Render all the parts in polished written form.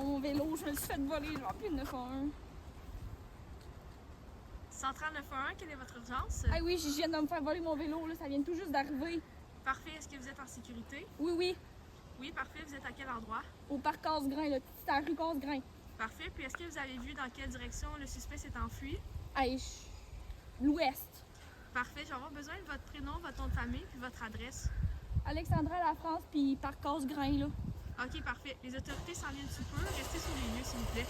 mon vélo, je me le suis fait voler, je vais appeler le 911. Centrale 911, quelle est votre urgence? Ah oui, je viens de me faire voler mon vélo, là, ça vient tout juste d'arriver. Parfait, est-ce que vous êtes en sécurité? Oui, oui, Oui, parfait, vous êtes à quel endroit? au parc Casgrain, là, c'est à la rue Casgrain. Parfait, puis est-ce que vous avez vu dans quelle direction le suspect s'est enfui? Hey, l'ouest. Parfait, je vais avoir besoin de votre prénom, votre nom de famille, puis votre adresse. Alexandra La France, puis parc Casgrain, là. Ok, parfait. Les autorités s'en viennent sous peu. Restez sur les lieux, s'il vous plaît.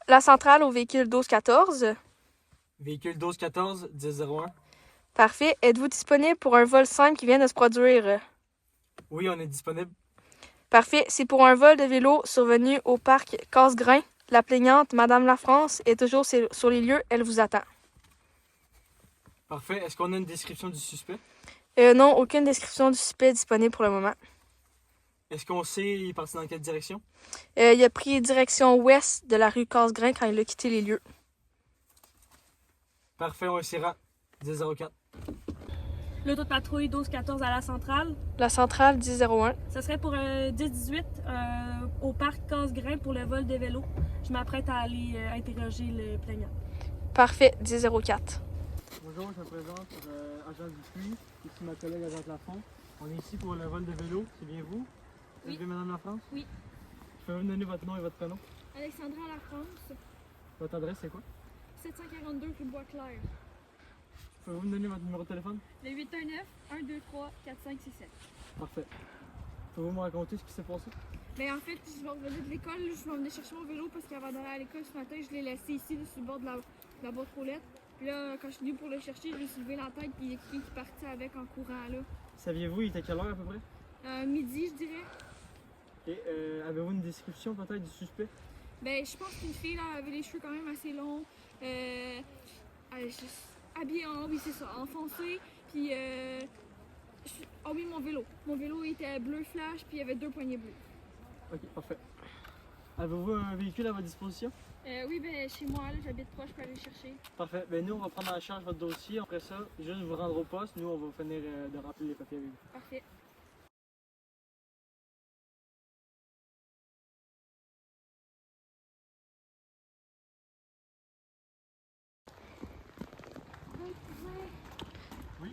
La centrale au véhicule 1214. Véhicule 1214 1001. Parfait. Êtes-vous disponible pour un vol simple qui vient de se produire? Oui, on est disponible. Parfait. C'est pour un vol de vélo survenu au parc Casgrain. La plaignante, Madame Lafrance, est toujours sur les lieux. Elle vous attend. Parfait. Est-ce qu'on a une description du suspect? Non, aucune description du suspect disponible pour le moment. Est-ce qu'on sait il est parti dans quelle direction? Il a pris direction ouest de la rue Casgrain quand il a quitté les lieux. Parfait, on s'y rend. 1004. L'autopatrouille 1214 à la centrale. La centrale 1001. Ce serait pour 1018 au parc Casgrain pour le vol de vélo. Je m'apprête à aller interroger le plaignant. Parfait, 1004. Bonjour, je me présente, agent Dupuis. Ici ma collègue agent Lafont. On est ici pour le vol de vélo. C'est bien vous? Oui. Vous êtes Madame Lafrance? Oui. Pouvez-vous me donner votre nom et votre prénom? Alexandra La France, Votre adresse, c'est quoi? 742 rue Bois-Clair. Pouvez-vous me donner votre numéro de téléphone? Le 819-123-4567. Parfait. Pouvez-vous me raconter ce qui s'est passé? Ben en fait, je revenais de l'école, je m'en venais chercher mon vélo parce qu'avant d'aller à l'école ce matin, je l'ai laissé ici, là, sur le bord de la boîte aux lettres. Puis là, quand je suis venue pour le chercher, je lui ai soulevé la tête puis il y a quelqu'un qui partait avec en courant là. Saviez-vous, il était quelle heure à peu près? Midi, je dirais. Et avez-vous une description peut-être du suspect? Ben je pense qu'une fille là avait les cheveux quand même assez longs. Habillée en, oui c'est ça, en foncé. Puis ah oui, mon vélo. Mon vélo était bleu flash puis il y avait 2 poignées bleues. Ok, parfait. Avez-vous un véhicule à votre disposition? Oui, ben chez moi, là, j'habite proche, je peux aller le chercher. Parfait. Ben nous, on va prendre en charge votre dossier. Après ça, juste vous rendre au poste. Nous, on va finir de remplir les papiers avec vous. Parfait. Oui.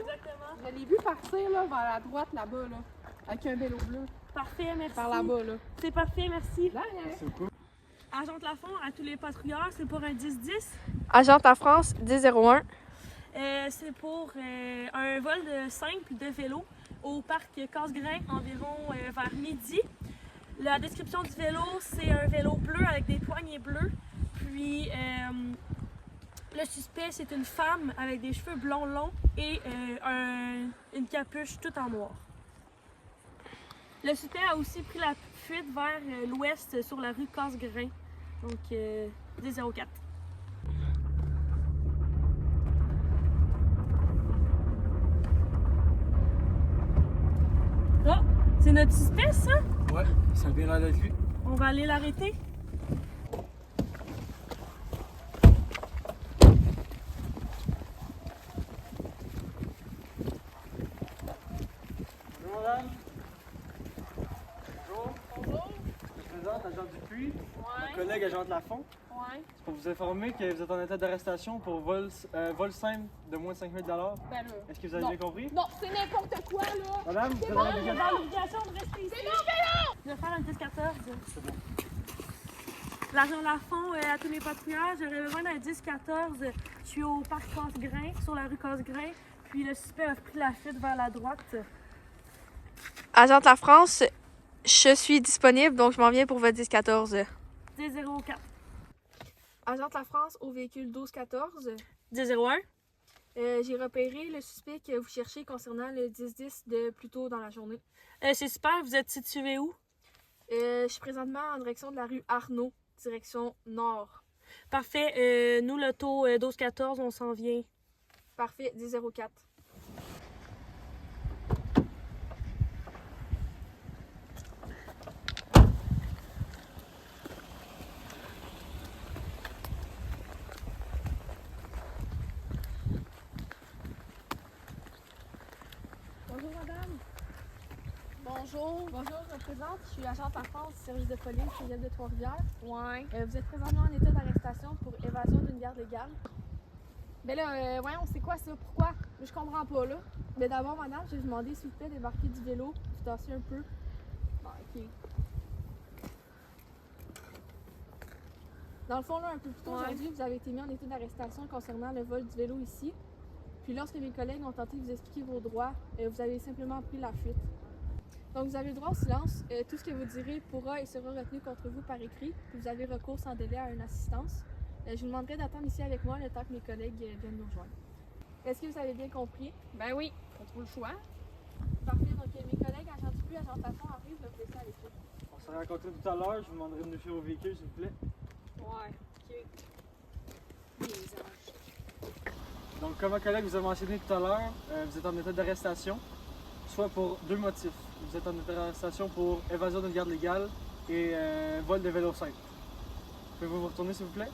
Exactement. Je l'ai vu partir là, vers la droite là-bas, là, avec un vélo bleu. Parfait, merci. Par là-bas, là. C'est parfait, merci. Là, il y a- C'est cool. Agente Lafont, à tous les patrouilleurs, c'est pour un 10-10. Agente La France 1001. C'est pour un vol de simple de vélo au parc Casgrain environ vers midi. La description du vélo, c'est un vélo bleu avec des poignées bleues. Puis le suspect, c'est une femme avec des cheveux blonds longs et une capuche tout en noir. Le suspect a aussi pris la fuite vers l'ouest sur la rue Casgrain, donc 1004. Oh, c'est notre suspect, ça? Ouais, ça vient là d'être lui. On va aller l'arrêter. Bonjour madame. Bonjour. Bonjour. Je me présente, agent Dupuis. Mon collègue agent Lafont. Ouais. C'est pour vous informer que vous êtes en état d'arrestation pour vol simple de moins de 5 000 Ben là. Est-ce que vous avez Non. bien compris? Non, c'est n'importe quoi là! Madame, vous Bon, avez il est dans l'obligation de rester ici. Je vais faire un 10-14. C'est bon. L'agent Lafont, à tous les patrouilleurs, j'aurais besoin d'un 10-14. Je suis au parc Casgrain, sur la rue Casgrain. Puis le suspect a pris la fuite vers la droite. Agente La France, je suis disponible, donc je m'en viens pour votre 1014. 10-04. Agente La France au véhicule 1214. 10-01. J'ai repéré le suspect que vous cherchez concernant le 1010 de plus tôt dans la journée. C'est super, vous êtes situé où? Je suis présentement en direction de la rue Arnaud, direction nord. Parfait. Nous, l'auto 12-14, on s'en vient. Parfait, 1004. Bonjour madame. Bonjour. Bonjour. Bonjour, je me présente. Je suis agente en France du service de police civil de Trois-Rivières. Ouais. Vous êtes présentement en état d'arrestation pour évasion d'une garde légale. Ben là, voyons, c'est quoi ça? Pourquoi? Je comprends pas, là. Mais d'abord, madame, je vais vous demander, s'il vous plaît, débarquer du vélo, vous tasser un peu. Bon, ok. Dans le fond, là, un peu plus tôt aujourd'hui, vous avez été mis en état d'arrestation concernant le vol du vélo ici. Puis lorsque mes collègues ont tenté de vous expliquer vos droits, vous avez simplement pris la fuite. Donc vous avez le droit au silence. Tout ce que vous direz pourra et sera retenu contre vous par écrit. Puis vous avez recours sans délai à une assistance. Je vous demanderai d'attendre ici avec moi le temps que mes collègues viennent nous rejoindre. Est-ce que vous avez bien compris? Ben oui, pas trop le choix. Parfait. Donc mes collègues, agent du agent de plafond, arrivent, je vais vous laisser à l'équipe. On s'est rencontrés tout à l'heure, je vous demanderai de nous suivre au véhicule, s'il vous plaît. Ouais, ok. Les anges. Donc, comme ma collègue vous a mentionné tout à l'heure, vous êtes en état d'arrestation, soit pour 2 motifs. Vous êtes en état d'arrestation pour évasion d'une garde légale et vol de vélo simple. Pouvez-vous vous retourner, s'il vous plaît?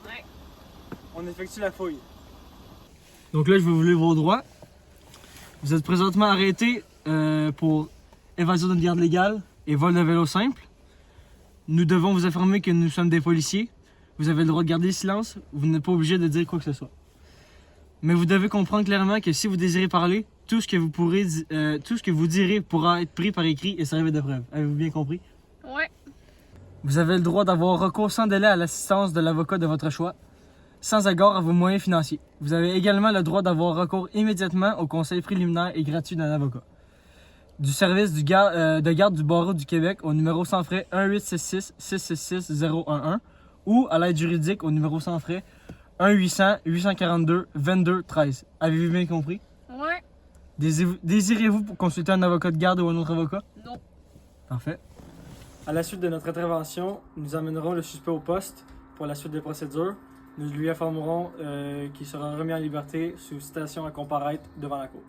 Ouais. On effectue la fouille. Donc là, je vais vous lire vos droits. Vous êtes présentement arrêté pour évasion d'une garde légale et vol de vélo simple. Nous devons vous informer que nous sommes des policiers. Vous avez le droit de garder le silence. Vous n'êtes pas obligé de dire quoi que ce soit. Mais vous devez comprendre clairement que si vous désirez parler, tout ce que vous direz pourra être pris par écrit et servir de preuve. Avez-vous bien compris? Ouais. Vous avez le droit d'avoir recours sans délai à l'assistance de l'avocat de votre choix, sans égard à vos moyens financiers. Vous avez également le droit d'avoir recours immédiatement au conseil préliminaire et gratuit d'un avocat. Du service de garde du barreau du Québec au numéro sans frais 1-866-666-011 ou à l'aide juridique au numéro sans frais 1-800-842-22-13. Avez-vous bien compris? Ouais. Désirez-vous consulter un avocat de garde ou un autre avocat? Non. Parfait. À la suite de notre intervention, nous amènerons le suspect au poste pour la suite des procédures. Nous lui informerons qu'il sera remis en liberté sous citation à comparaître devant la cour.